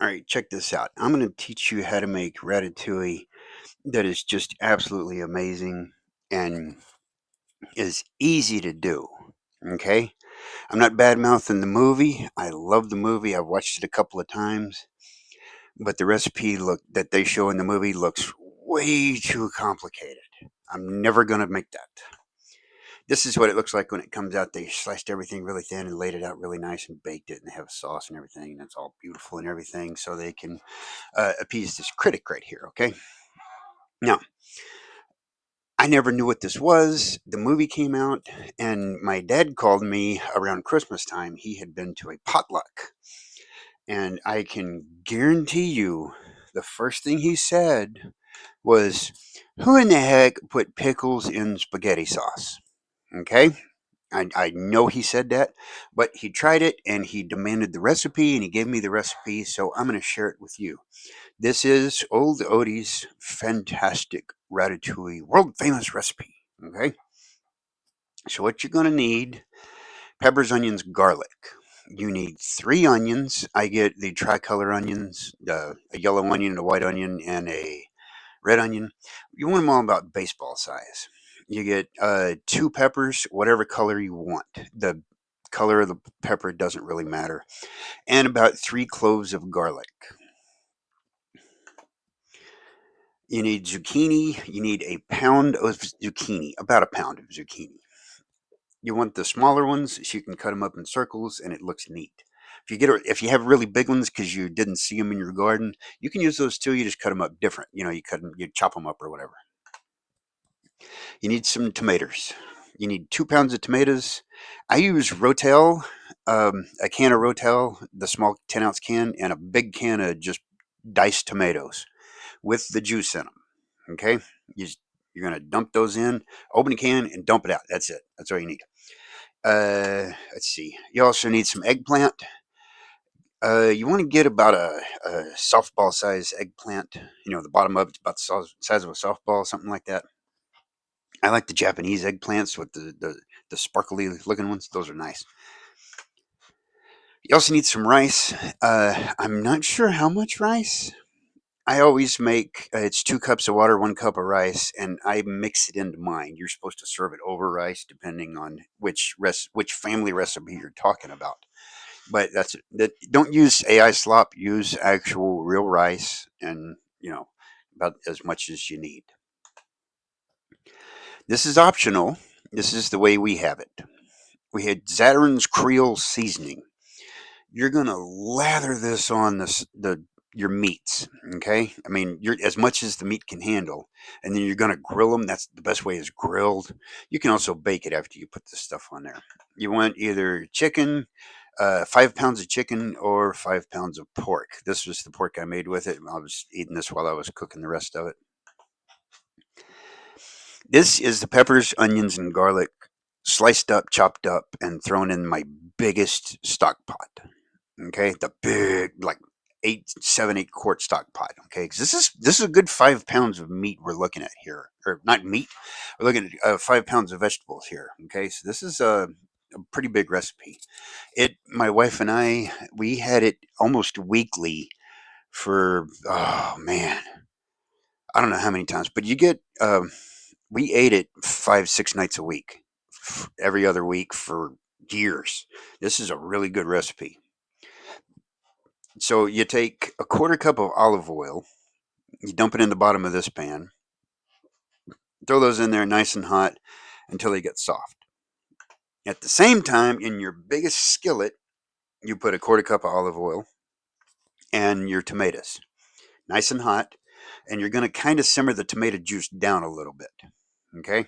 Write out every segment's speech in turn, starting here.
All right, check this out. I'm going to teach you how to make ratatouille that is just absolutely amazing and is easy to do. Okay? I'm not bad mouthing the movie. I love the movie. I've watched it a couple of times, but the recipe look that they show in the movie looks way too complicated. I'm never going to make that. This is what it looks like when it comes out. They sliced everything really thin and laid it out really nice and baked it, and they have sauce and everything, and it's all beautiful and everything, so they can appease this critic right here. Okay, now I never knew what this was. The movie came out, and my dad called me around Christmas time. He had been to a potluck, and I can guarantee you, the first thing he said was, "Who in the heck put pickles in spaghetti sauce?" Okay, I know he said that, but he tried it and he demanded the recipe and he gave me the recipe, so I'm going to share it with you. This is Old Odie's fantastic ratatouille, world famous recipe. Okay, so what you're going to need: peppers, onions, garlic. You need 3 onions. I get the tricolor onions, a yellow onion, a white onion, and a red onion. You want them all about baseball size. You get 2 peppers, whatever color you want. The color of the pepper doesn't really matter. And about 3 cloves of garlic. You need zucchini. You need a pound of zucchini, about a pound of zucchini. You want the smaller ones so you can cut them up in circles and it looks neat. If you have really big ones because you didn't see them in your garden, you can use those too. You just cut them up different. You chop them up or whatever. You need some tomatoes. You need 2 pounds of tomatoes. I use Rotel, a can of Rotel, the small 10-ounce can, and a big can of just diced tomatoes with the juice in them. Okay, you just, you're gonna dump those in, open the can, and dump it out. That's it. That's all you need. Let's see. You also need some eggplant. You want to get about a softball size eggplant. The bottom of it's about the size of a softball, something like that. I like the Japanese eggplants with the sparkly looking ones. Those are nice. You also need some rice. I'm not sure how much rice. I always make it's 2 cups of water, 1 cup of rice, and I mix it into mine. You're supposed to serve it over rice, depending on which family recipe you're talking about. But that's it. Don't use AI slop. Use actual real rice, and about as much as you need. This is optional. This is the way we have it. We had Zatarain's Creole seasoning. You're gonna lather this on the your meats. Okay, I mean, you're as much as the meat can handle, and then you're gonna grill them. That's the best way, is grilled. You can also bake it after you put this stuff on there. You want either chicken, 5 pounds of chicken, or 5 pounds of pork. This was the pork I made with it. I was eating this while I was cooking the rest of it. This is the peppers, onions, and garlic sliced up, chopped up, and thrown in my biggest stock pot. Okay, the big, like 8 quart stock pot. Okay, because this is a good 5 pounds of meat we're looking at here, or not meat. We're looking at 5 pounds of vegetables here. Okay, so this is a pretty big recipe. My wife and I, we had it almost weekly for, oh man, I don't know how many times, but we ate it 5, 6 nights a week, every other week for years. This is a really good recipe. So you take a 1/4 cup of olive oil, you dump it in the bottom of this pan, throw those in there nice and hot until they get soft. At the same time, in your biggest skillet, you put a 1/4 cup of olive oil and your tomatoes, nice and hot, and you're going to kind of simmer the tomato juice down a little bit. Okay?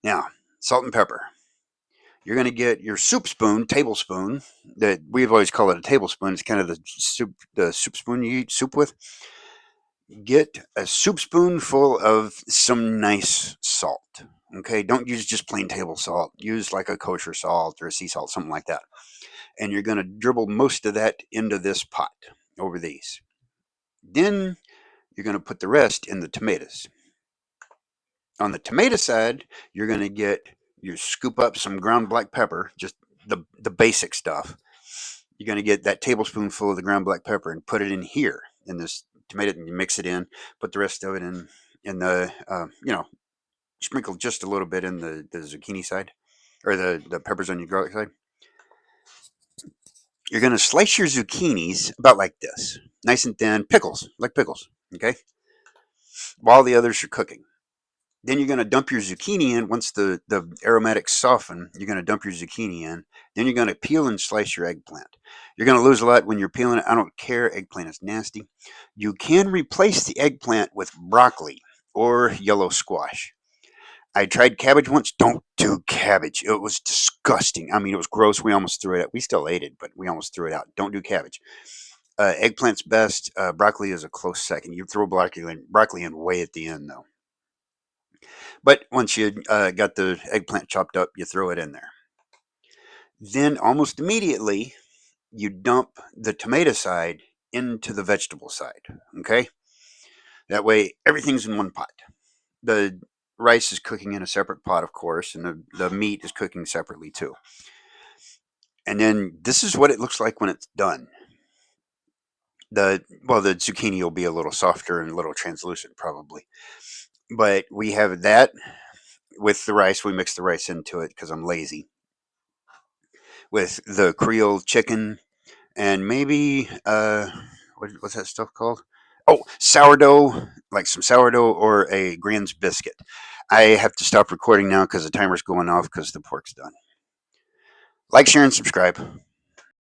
Now, salt and pepper. You're going to get your tablespoon, that we've always called it a tablespoon. It's kind of the soup spoon you eat soup with. Get a soup spoonful of some nice salt. Okay, don't use just plain table salt. Use like a kosher salt or a sea salt, something like that. And you're going to dribble most of that into this pot over these. Then you're going to put the rest in the tomatoes. On the tomato side, you're going to you scoop up some ground black pepper, just the basic stuff. You're going to get that tablespoonful of the ground black pepper and put it in here in this tomato, and you mix it in. Put the rest of it in the sprinkle just a little bit in the zucchini side, or the peppers on your garlic side. You're going to slice your zucchinis about like this, nice and thin, pickles, like pickles, okay? While the others are cooking. Then you're going to dump your zucchini in. Once the aromatics soften, you're going to dump your zucchini in. Then you're going to peel and slice your eggplant. You're going to lose a lot when you're peeling it. I don't care. Eggplant is nasty. You can replace the eggplant with broccoli or yellow squash. I tried cabbage once. Don't do cabbage. It was disgusting. I mean, it was gross. We almost threw it out. We still ate it, but we almost threw it out. Don't do cabbage. Eggplant's best. Broccoli is a close second. You throw broccoli in way at the end, though. But once you got the eggplant chopped up, you throw it in there. Then almost immediately, you dump the tomato side into the vegetable side. Okay? That way, everything's in one pot. The rice is cooking in a separate pot, of course, and the meat is cooking separately too. And then this is what it looks like when it's done. The zucchini will be a little softer and a little translucent probably. But we have that with the rice. We mix the rice into it because I'm lazy. With the Creole chicken and maybe what's that stuff called? Oh, sourdough, like some sourdough or a Grand's biscuit. I have to stop recording now because the timer's going off because the pork's done. Like, share, and subscribe.